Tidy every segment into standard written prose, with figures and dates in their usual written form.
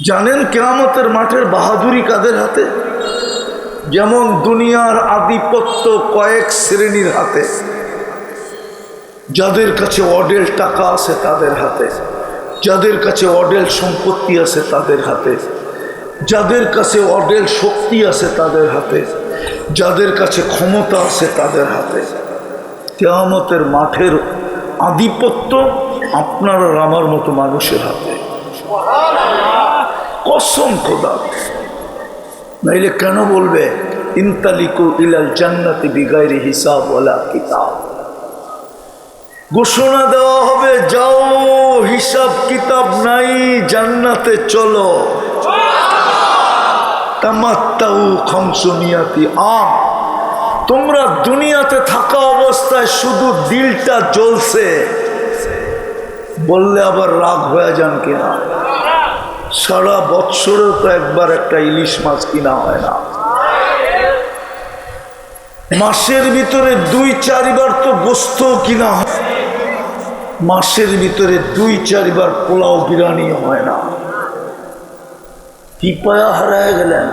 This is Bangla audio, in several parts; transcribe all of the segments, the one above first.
জানেন কিয়ামতের মাঠের বাহাদুরি কাদের হাতে? যেমন দুনিয়ার আধিপত্য কয়েক শ্রেণীর হাতে, যাদের কাছে অডেল টাকা আছে তাদের হাতে, যাদের কাছে অডেল সম্পত্তি আছে তাদের হাতে, যাদের কাছে অডেল শক্তি আছে তাদের হাতে, যাদের কাছে ক্ষমতা আছে তাদের হাতে। কিয়ামতের মাঠের আধিপত্য আপনার আর আমার মতো মানুষের হাতে। কসম খোদা, নাইলে কেন বলবে ইনতালিকু ইলাল জান্নাতি বিগাইরি হিসাব ওয়ালা কিতাব? ঘোষণা দেওয়া হবে, যাও, হিসাব কিতাব নাই, জান্নাতে চলো। তামাত্তাউ খামসুমিয়াতি আম। তোমরা দুনিয়াতে থাকা অবস্থায় শুধু দিলটা জ্বলছে, বললে আবার রাগ হয়ে যান কিনা? সারা বৎসরেও তো একবার একটা ইলিশ মাছ কিনা হয় না। মাসের ভিতরে 2-4 বার তো গোস্ত কিনা হয়, মাসের ভিতরে 2-4 বার পোলাও বিরিয়ানি হয় না। কি পায়া হারায় গেলেন?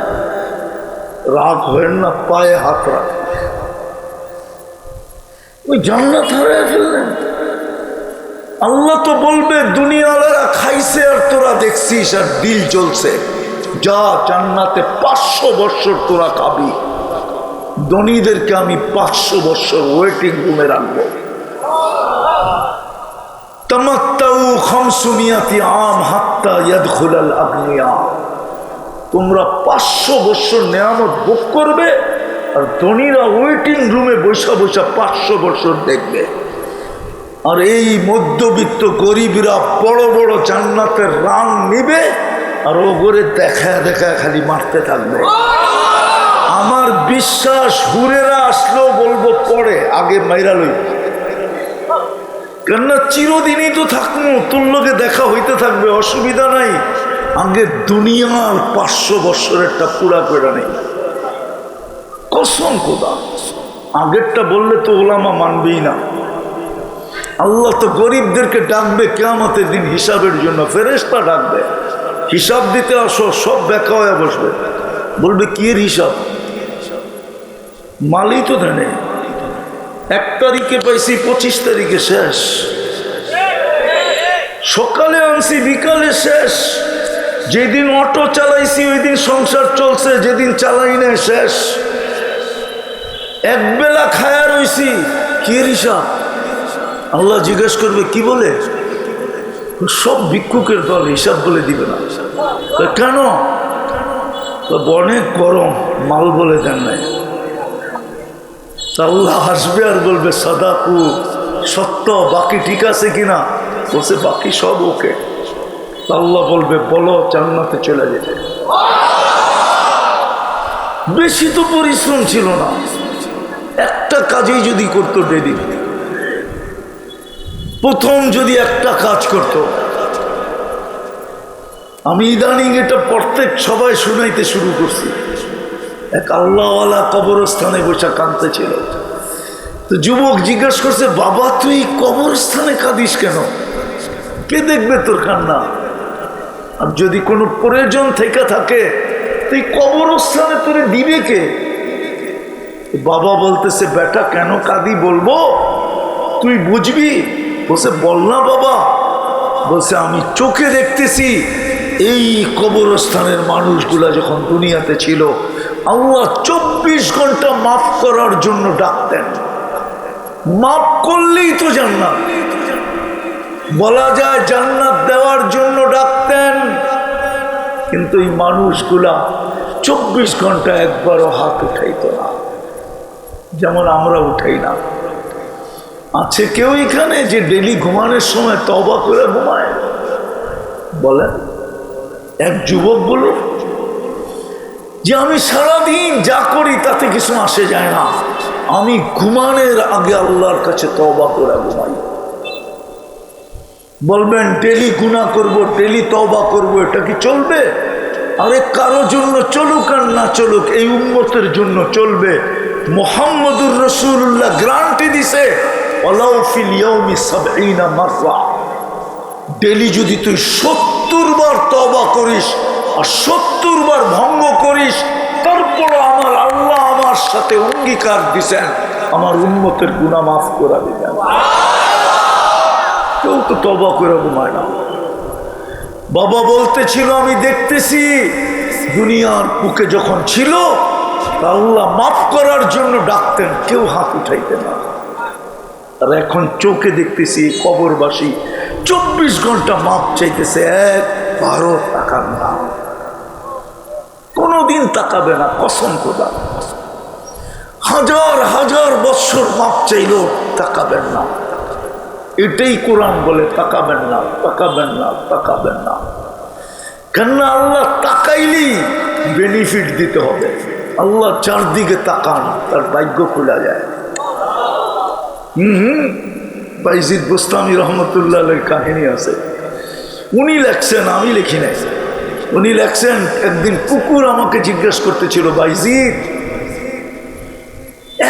রাগ হয় না, পায়ে হাত রাখ। ওই জান্নাত হারায় ফেললেন। আল্লাহ তো বলবে দুনিয়াওয়ালারা খাইছে আর তোরা দেখছিস আর দিল জ্বলছে, যা জান্নাতে 500 বছর তোরা খাবি। ধনীদেরকে আমি 500 বছর ওয়েটিং রুমে রাখবো। তামাত্তাউ খামসুমিয়াতি আম হাত্তা ইয়াদখুলাল আগনিয়া। তোমরা 500 বছর নেয়ামত ভোগ করবে আর ধনীরা ওয়েটিং রুমে বসা বসা 500 বছর দেখবে। আর এই মধ্যবিত্ত গরিবরা বড় বড় জান্নাতের রান নিবে আর ওগরে দেখা দেখা খালি মারতে থাকবে। আমার বিশ্বাস হুরেরা আসলেও বলবো পরে, আগে মাইরা লই। কেননা চিরদিনই তো থাকবো, তোর লোকে দেখা হইতে থাকবে, অসুবিধা নাই। আগে দুনিয়ার 500 বছরেরটা পুরা করে নেই। কসম খোদা, আগেরটা বললে তো ওলামা মানবেই না। আল্লাহ তো গরিবদেরকে ডাকবে কিয়ামতের দিন হিসাবের জন্য, ফেরেশতা ডাকবে, হিসাব দিতে আসো। সব ব্যাখ্যা হয়ে বসবে, বলবে কি এর হিসাব? মালই তো দেনে। 1 তারিখে পাইছি, 25 তারিখে শেষ। সকালে আনছি, বিকালে শেষ। যেদিন অটো চালাইছি ওই দিন সংসার চলছে, যেদিন চালাই না শেষ। একবেলা খায়া রইছি, কি এর হিসাব? আল্লাহ জিজ্ঞেস করবে কি বলে? সব ভিক্ষুকের দল, হিসাব বলে দিবে না। কেন? অনেক গরম, মাল বলে দেন নাই। আল্লাহ হাসবে আর বলবে সাদাকু, সত্য, বাকি ঠিক আছে কিনা? বলছে বাকি সব ওকে। আল্লাহ বলবে বলো জান্নাতে চলে যেতে। বেশি তো পরিশ্রম ছিল না, একটা কাজেই যদি করতো ডেলি, প্রথম যদি একটা কাজ করত। আমি ইদানিং এটা প্রত্যেক সবাই শুনাইতে শুরু করছি। এক আল্লাহওয়ালা কবরস্থানে বসে কাঁদতেছিল। তো যুবক জিজ্ঞাসা করছে, বাবা তুই কবরস্থানে কাঁদিস কেন? কে দেখবে তোর কান্না? আর যদি কোনো প্রয়োজন থেকে থাকে তুই কবরস্থানে তোরে দিবে কে? বাবা বলতেছে, বেটা কেন কাঁদি বলবো, তুই বুঝবি। বলছে বল না বাবা। বলছে আমি চোখে দেখতেছি এই কবরস্থানের মানুষগুলা যখন দুনিয়াতে ছিল, আল্লাহ 24 ঘন্টা মাফ করার জন্য ডাকতেন। মাফ করলেই তো জান্নাত, বলা যায় জান্নাত দেওয়ার জন্য ডাকতেন। কিন্তু এই মানুষগুলা 24 ঘন্টা একবারও হাত উঠাইতো না, যেমন আমরা উঠাই না। আছে কেউ এখানে যে ডেলি ঘুমানোর সময় তওবা করে ঘুমায়? বলেন, এক যুবক বলো যে আমি সারাদিন যা করি তাতে কিছু আসে যায় না, আমি ঘুমানোর আগে আল্লাহর কাছে তওবা করে ঘুমাই। বলবেন ডেলি গুনাহ করব, ডেলি তওবা করব, এটা কি চলবে? আরে কারো জন্য চলুক আর না চলুক, এই উম্মতের জন্য চলবে। মুহাম্মদুর রাসূলুল্লাহ গ্যারান্টি দিছে, ওয়ালাউ ফিল ইয়াউমি 70 মাররা। ডেলি যদি তুই 70 বার তওবা করিস, আর 70 বার ভঙ্গ করিস, তারপর আমার আল্লাহ আমার সাথে অঙ্গীকার দিছেন আমার উম্মতের গুনাহ মাফ করে দিবেন। কেউ তো তওবা করে ঘুমায় না। বাবা বলতেছিল, আমি দেখতেছি দুনিয়ার বুকে যখন ছিল আল্লাহ মাফ করার জন্য ডাকতেন, কেউ হাত উঠাইতেন না। আর এখন চোখে দেখতেছি কবরবাসী 24 ঘন্টা মাপ চাইতেছে, একবারও তাকান না, কোনদিন তাকাবে না, কসম খোদা। হাজার হাজার বছর মাপ চাইলেও তাকাবেন না। এটাই কোরআন বলে, তাকাবেন না, তাকাবেন না, তাকাবেন না। কেননা আল্লাহ তাকাইলেই বেনিফিট দিতে হবে। আল্লাহ চারদিকে তাকান, তার ভাগ্য খোলা যায়। বাইজিদ বুস্তামি রহমতুল্লাহ কাহিনী আছে, উনি লেখছেন, আমি লিখি নাই। উনি লেখছেন, একদিন কুকুর আমাকে জিজ্ঞেস করতেছিল, বাইজিদ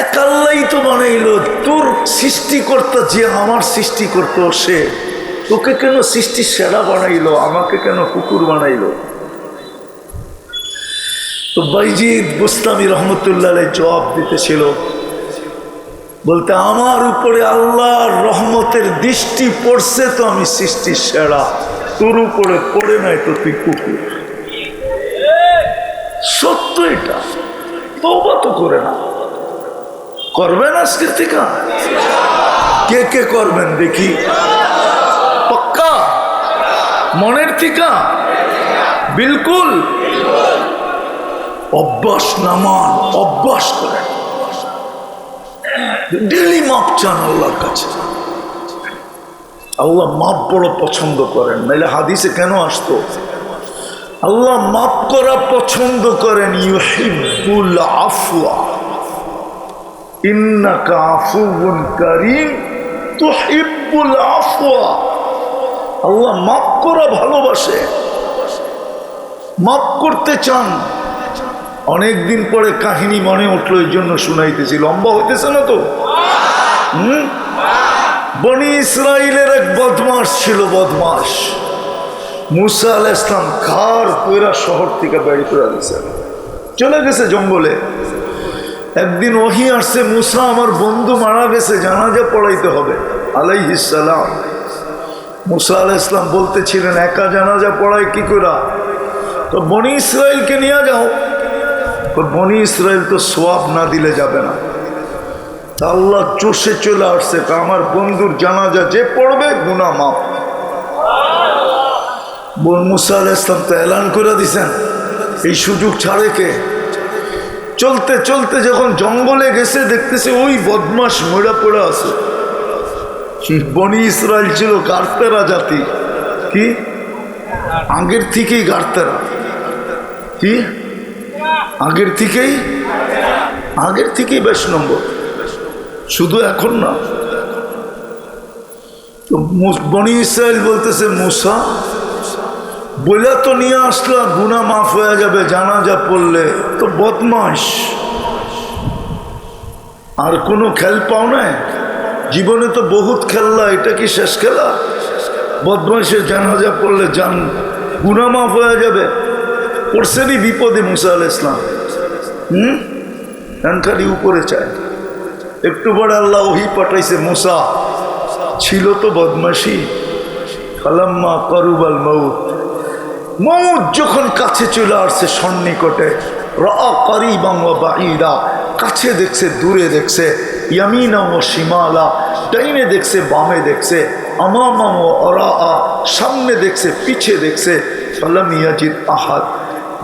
এক আল্লাহই তো বানাইলো, তোর সৃষ্টিকর্তা যে আমার সৃষ্টি করতো সে তোকে কেন সৃষ্টির সেরা বানাইলো, আমাকে কেন কুকুর বানাইলো? তো বাইজিদ বুস্তামি রহমতুল্লাহ জবাব দিতেছিল, বলতে আমার উপরে আল্লাহর রহমতের দৃষ্টি পড়ছে তো আমি সৃষ্টির সেরা, তোর উপরে পড়ে নাই তো তুই কুকুর। সত্য এটা, তওবা তো করে না। করবেন আজকের থেকে? কে কে করবেন দেখি? পাক্কা মনের থেকে? বিলকুল। অভ্যাস নামান, অভ্যাস করেন, ডেলি মাপ চান আল্লাহর কাছে। আল্লাহ মাপ বড় পছন্দ করেন, নাইলে হাদিসে কেন আসতো? আল্লাহ মাপ করা পছন্দ করেন। ইউহিব্বুল আফওয়া ইন্নাকা আফুউন কারীম তুহিব্বুল আফওয়া। আল্লাহ মাপ করা ভালোবাসে, মাপ করতে চান। অনেকদিন পরে কাহিনী মনে উঠলো, এই জন্য শুনাইতেছি, লম্বা হইতেছে না তো। বনি ইসরাইলের এক বদমাস ছিল, বদমাস। মুসা আলাইহিস সালাম ঘর পুরা শহর থেকে বের করে দিয়েছে, চলে গেছে জঙ্গলে। একদিন ওহী আসছে, মুসা আমার বন্ধু মারা গেছে, জানাজা পড়াইতে হবে আলাইহিস সালাম। মুসা আলাইহিস সালাম বলতেছিলেন, একা জানাজা পড়ায় কি করে? তো বনি ইসরাইলকে নিয়ে যাও। বনি ইসরাইল তো সোয়াব না দিলে যাবে না। তা আল্লাহ চষে চলে আসছে, আমার বন্ধুর জানাজা যে পড়বে গুনাহ মাফ। মুসা আলাইহিস সালাম তো এলান করে দিছেন, এই সুযোগ ছাড়ে কে? চলতে চলতে যখন জঙ্গলে গেছে, দেখতেছে ওই বদমাস মরা পড়ে আছে। বনি ইসরাইল ছিল গার্তেরা জাতি। কি আগের থেকেই গার্তেরা? কি আগের থেকেই বেশ নম্বর, শুধু এখন না। তো বনি ইসরাইল বলতেছে, মুসা বইলা তো নিয়ে আসলা, গুনাহ মাফ হয়ে যাবে জানাজা পড়লে, তো বদমাস আর কোনো খেল পাও না জীবনে? তো বহুত খেললা, এটা কি শেষ খেলা? বদমাসের জানাজা পড়লে গুনাহ মাফ হয়ে যাবে। পড়ছেনই বিপদে মুসা আলাইহিস সালাম। খালি উপরে চায়। একটু বড় আল্লাহ ওহী পাঠাইছে, মুসা ছিল তো বদমাশি। ফালাম্মা কারুবাল মাউত, মৌত যখন কাছে চলে আসছে সন্নিকটে, রাআ কারিবান ওয়া বাঈদা, কাছে দেখছে দূরে দেখছে, ইয়ামিনা ওয়া শিমালা, ডাইনে দেখছে বামে দেখছে, আমামা ওয়া আরাআ, সামনে দেখছে পিছে দেখছে। ফালাম ইয়াজিদ আহাদ,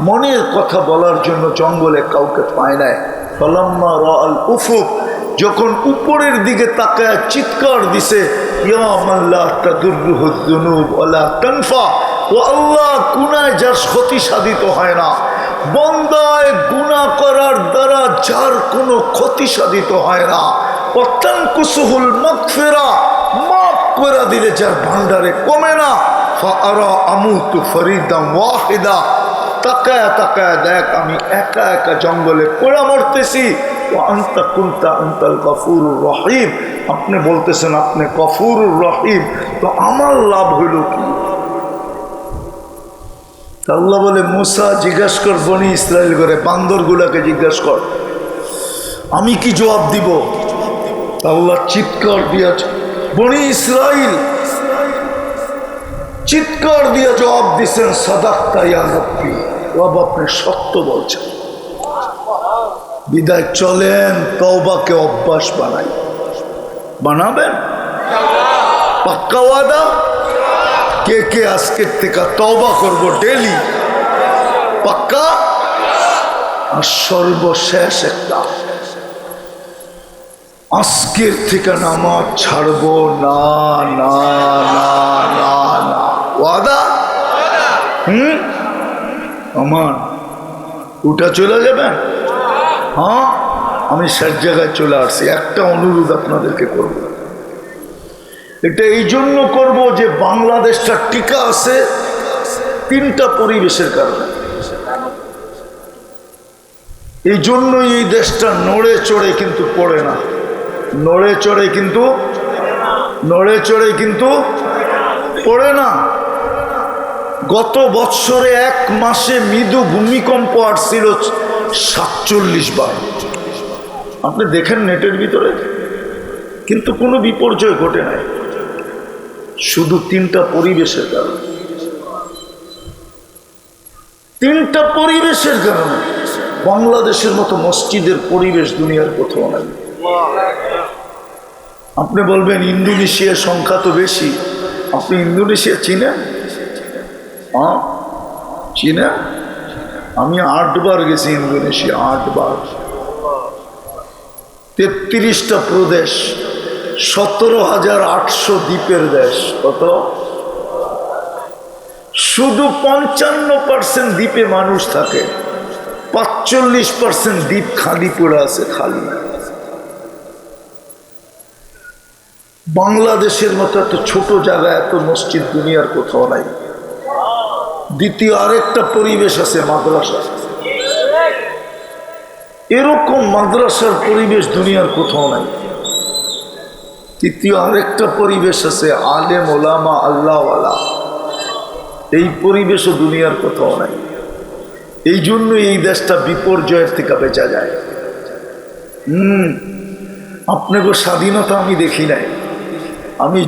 মনের কথা বলার জন্য জঙ্গলে কাউকে পায় নাই। ফালাম্মা রাআল উফুক, যখন উপরের দিকে তাকায় চিৎকার দিছে, ইয়া মান লা তাদুররুহু যুনুব ওয়ালা তানফা, ও আল্লাহ গুনায় যার ক্ষতি সাধিত হয় না, বন্দায় গুনাহ করার দ্বারা যার কোনো ক্ষতি সাধিত হয় না, ওয়াতানকুসুহুল মাগফিরা, মাফ করে দিলে যার ভান্ডারে কমে না, ফাআরা আমুতু ফরিদাম ওয়াহিদা, তাকায় তাকায় দেখ আমি একা একা জঙ্গলে পড়ে মরতেছি। আনতা কুনতা আনতাল গফুরুর রহিম, আপনি বলতেছেন আপনি গফুরুর রহিম, তো আমার লাভ হইল কি? আল্লাহ বলে মুসা জিজ্ঞাসা কর বনি ইসরায়েল করে, বান্দরগুলাকে জিজ্ঞাসা কর আমি কি জবাব দিব। আল্লাহ চিৎকার দিয়েছে, বনি ইসরাইল চিৎকার দিয়ে জবাব দিচ্ছেন, সাদাক্তা ইয়া রব্বি, রব আপনি সত্য বলছেন। বিদায় চলেন তওবাকে অভ্যাস বানাই। বানাবেন? পাক্কা ওয়াদা? কে কে আজকের থেকে তওবা করব ডেলি? পাক্কা? আর সর্বশেষ একটা, আজকের থেকে নামাজ ছাড়বো না, না না না না। ওয়াদা? আমার ওটা চলে যাবেন? হ্যাঁ, আমি শেষ জায়গায় চলে আসছি। একটা অনুরোধ আপনাদেরকে করব, এটা এই জন্য করব যে বাংলাদেশটা টিকা আছে তিনটা পরিবেশের কারণে। এই জন্যই এই দেশটা নড়ে চড়ে কিন্তু পড়ে না, নড়ে চড়ে কিন্তু পড়ে না। গত বৎসরে এক মাসে মৃদু ভূমিকম্প আসছিল 47 বার। আপনি দেখেন নেটের ভিতরে, কিন্তু কোনো বিপর্যয় ঘটে নাই, শুধু তিনটা পরিবেশের কারণে। তিনটা পরিবেশের কারণে। বাংলাদেশের মতো মসজিদের পরিবেশ দুনিয়ার কোথাও নাই। আপনি বলবেন ইন্দোনেশিয়ার সংখ্যা তো বেশি, আপনি ইন্দোনেশিয়া চিনেন? হ্যাঁ চিনেন? আমি 8 বার গেছি ইন্দোনেশিয়া, 8 বার। 33টা প্রদেশ, 17,800 দ্বীপের দেশ। কত? শুধু 55% দ্বীপে মানুষ থাকে, 45% দ্বীপ খালি পড়ে আছে, খালি। বাংলাদেশের মতো এত ছোট জায়গায় এত মসজিদ দুনিয়ার কোথাও নাই। দ্বিতীয় আরেকটা পরিবেশ আছে মাদ্রাসা, এরকম মাদ্রাসার পরিবেশ দুনিয়ার কোথাও নাই। তৃতীয় আরেকটা পরিবেশ আছে আলেম ওলামা আল্লাহওয়ালা, এই পরিবেশও দুনিয়ার কোথাও নাই। এই জন্য এই দেশটা বিপর্যয়ের থেকে বেঁচা যায়। আপনাকে স্বাধীনতা আমি দেখি নাই, আমি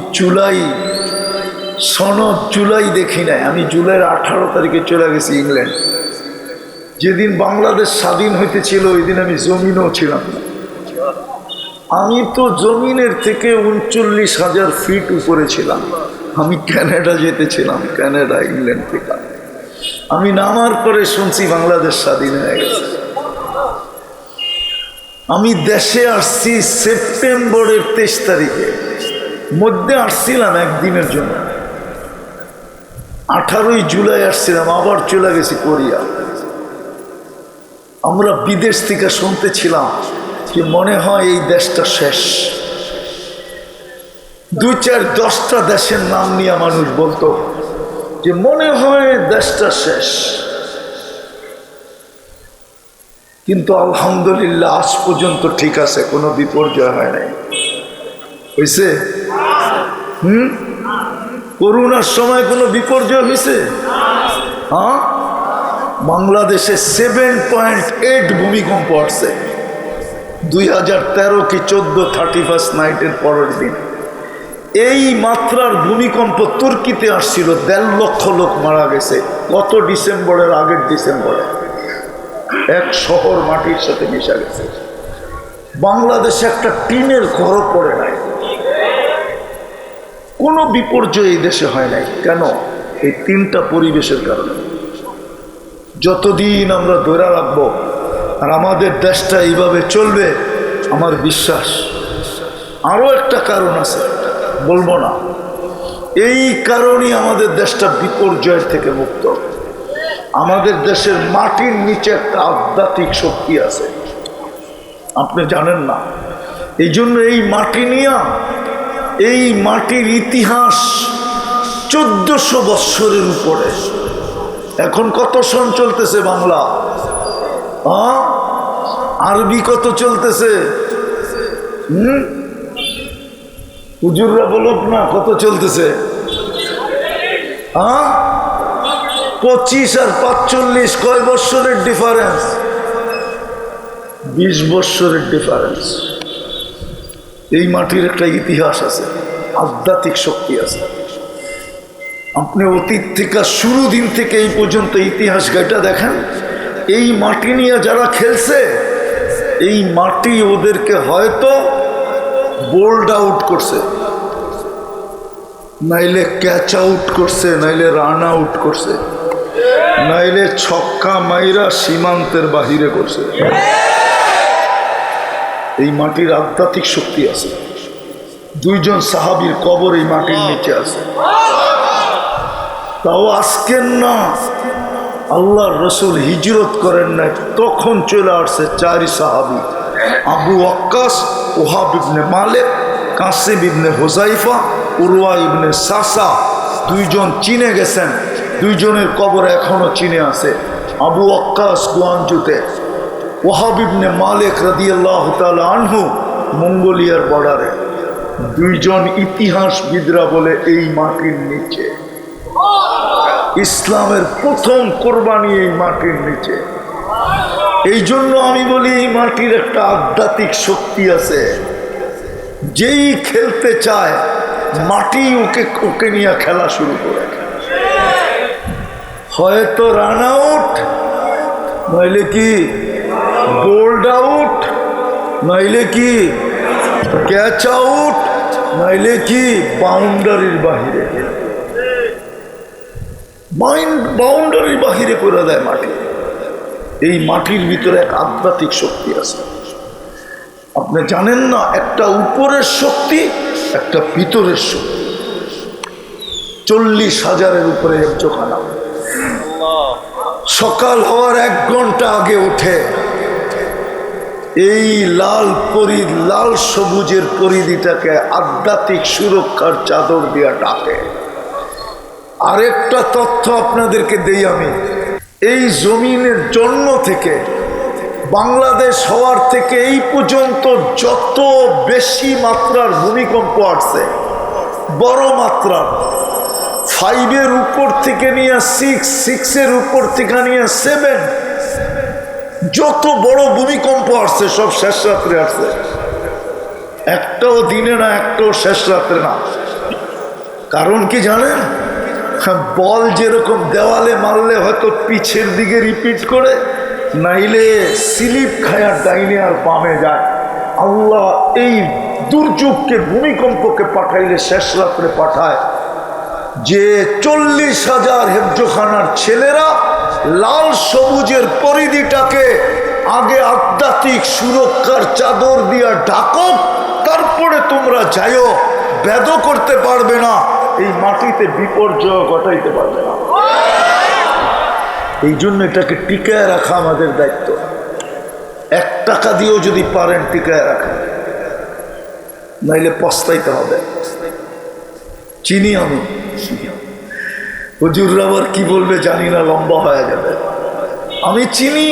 জুলাই দেখি নাই। আমি জুলাইয়ের 18 তারিখে চলে গেছি ইংল্যান্ড। যেদিন বাংলাদেশ স্বাধীন হইতেছিল ওই দিন আমি জমিনও ছিলাম না। আমি তো জমিনের থেকে 39,000 ফিট উপরে ছিলাম। আমি কানাডা যেতেছিলাম, কানাডা ইংল্যান্ড থেকে। আমি নামার পরে শুনছি বাংলাদেশ স্বাধীন হয়ে গেছে। আমি দেশে আসছি সেপ্টেম্বরের 23 তারিখে, মধ্যে আসছিলাম একদিনের জন্য। 18ই জুলাই আসছিলাম, আবার চলে গেছি কোরিয়া। আমরা বিদেশ থেকে শুনতেছিলাম যে মনে হয় এই দেশটা শেষ। 2-4-10টা দেশের নাম নিয়ে মানুষ বলতো যে মনে হয় দেশটা শেষ। কিন্তু আলহামদুলিল্লাহ আজ পর্যন্ত ঠিক আছে, কোনো বিপর্যয় হয় নাই। হয়েছে? করোনার সময় কোনো বিপর্যয় হয়েছে? হ্যাঁ, বাংলাদেশে 7.8 ভূমিকম্প আসছে 2013 কি 14 31 নাইটের পরের দিন। এই মাত্রার ভূমিকম্প তুর্কিতে আসছিল, 1.5 লক্ষ লোক মারা গেছে গত ডিসেম্বরের আগের ডিসেম্বরে। এক শহর মাটির সাথে মিশা গেছে। বাংলাদেশে একটা টিনের ঘরও পড়ে নাই, কোনো বিপর্যয় এই দেশে হয় নাই। কেন? এই তিনটা পরিবেশের কারণে। যতদিন আমরা ধরে রাখবো আর আমাদের দেশটা এইভাবে চলবে, আমার বিশ্বাস। আরো একটা কারণ আছে, বলবো না। এই কারণেই আমাদের দেশটা বিপর্যয়ের থেকে মুক্ত। আমাদের দেশের মাটির নিচে একটা আধ্যাত্মিক শক্তি আছে, আপনি জানেন না। এই জন্য এই মাটি নিয়ে, এই মাটির ইতিহাস 1400 বৎসরের উপরে। এখন কত সন চলতেছে বাংলা? আরবি কত চলতেছে? হুজুররা বলুক না কত চলতেছে? 25 আর 45 কয় বৎসরের ডিফারেন্স? 20 বৎসরের ডিফারেন্স। এই মাটির একটা ইতিহাস আছে, আধ্যাত্মিক শক্তি আছে। আপনি অতীত থেকে শুরু দিন থেকে এই পর্যন্ত ইতিহাস গাইটা দেখেন, এই মাটি নিয়ে যারা খেলছে, এই মাটি ওদেরকে হয়তো বোল্ড আউট করছে, নাইলে ক্যাচ আউট করছে, নাইলে রান আউট করছে, নাইলে ছক্কা মাইরা সীমান্তের বাহিরে করছে। এই মাটির আধ্যাত্মিক শক্তি আছে। 2 জন সাহাবীর কবর এই মাটির নিচে আছে। তাও আজকের না, আল্লাহর রসুল হিজরত করেন নাই তখন চলে আসছে 4 সাহাবী, আবু ওয়াক্কাস, ওহাব ইবনে মালিক, কাসিম ইবনে হুযাইফা, উরওয়া ইবনে সাসা। 2 জন চীনে গেছেন, 2 জনের কবর এখনো চীনে আছে। আবু ওয়াক্কাস গুয়াঞ্জুতে, ওহাব ইবনে মালিক রাদিয়াল্লাহু তাআলা আনহু মঙ্গোলিয়ার বর্ডারে। 2 জন ইতিহাসবিদরা বলে এই মাটির নিচে ইসলামের প্রথম কোরবানি এই মাটির নিচে। এই জন্য আমি বলি এই মাটির একটা আধ্যাত্মিক শক্তি আছে। যেই খেলতে চায় মাটি ওকে নিয়ে খেলা শুরু করে, হয়তো রান আউট, নইলে কি বোল্ড আউট, নইলে কি ক্যাচ আউট, নইলে কি বাউন্ডারির বাহিরে, বাউন্ডারির বাহিরে করে দেয় মাটি। এই মাটির ভিতরে এক আধ্যাত্মিক শক্তি আছে। আপনি জানেন না, একটা উপরের শক্তি, একটা ভিতরের শক্তি। 40,000-এর উপরে হেফজোখানা। সকাল হওয়ার 1 ঘন্টা আগে উঠে এই লাল সবুজের পরিধিটাকে আধ্যাত্মিক সুরক্ষার চাদর দিয়া ডাকে। আরেকটা তথ্য আপনাদেরকে দেই আমি, এই জমিনের জন্ম থেকে বাংলাদেশ হওয়ার থেকে এই পর্যন্ত যত বেশি মাত্রার ভূমিকম্প আসছে, বড় মাত্রার, 5-এর উপর থেকে নিয়ে 6, 6-এর উপর থেকে নিয়ে 7, যত বড় ভূমিকম্প আসছে সব শেষ রাত্রে আসছে। একটাও দিনে না, একটাও শেষ রাত্রে না। কারণ কি জানেন? বল যেরকম দেওয়ালে মারলে হয়তো পিছের দিকে রিপিট করে, নাইলে স্লিপ খায়া ডাইনে আর বামে যায়। আল্লাহ এই দুর্যোগকে, ভূমিকম্পকে পাঠাইলে শেষ রাত্রে পাঠায়, যে 40,000 হেফজোখানার ছেলেরা লাল সবুজের পরিধিটাকে আগে আধ্যাত্মিক সুরক্ষার চাদর দিয়া ঢাকো, তারপরে তোমরা যাইও। বেদ করতে পারবে না, এই মাটিতে বিপর্যয় ঘটাইতে পারবে না। এই জন্য এটাকে টিকায় রাখা আমাদের দায়িত্ব। 1 টাকা দিয়েও যদি পারেন টিকায় রাখেন, নাইলে পস্তাইতে হবে। চিনি আমি, হুজুররা আবার কি বলবে জানি না, লম্বা হয়ে যাবে। আমি চিনি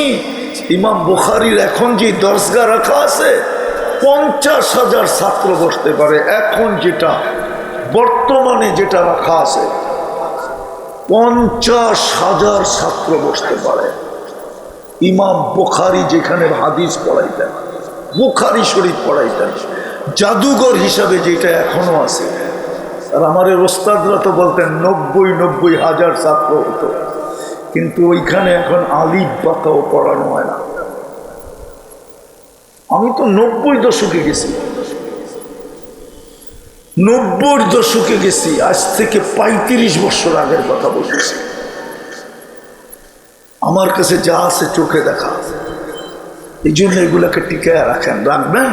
ইমাম বুখারীর এখন যে দরসগা রাখা আছে, 50,000 ছাত্র বসতে পারে। এখন যেটা বর্তমানে যেটা রাখা আছে, 50,000 ছাত্র বসতে পারে। ইমাম বুখারী যেখানে হাদিস পড়াইতেন, বুখারী শরীফ পড়াইতেন, জাদুঘর হিসাবে যেটা এখনো আছে। আর আমাদের ওস্তাদরা তো বলতেন 90,000 ছাত্র হতো, কিন্তু ওইখানে এখন আলিফ বাতাও পড়ানো হয় না। আমি তো 90 দশকে গেছি, 90 দশকে গেছি। আজ থেকে 35 বছর আগের কথা বলতেছি। আমার কাছে যা আছে চোখে দেখা, এই জন্য এগুলাকে টিকায় রাখেন, রাখবেন।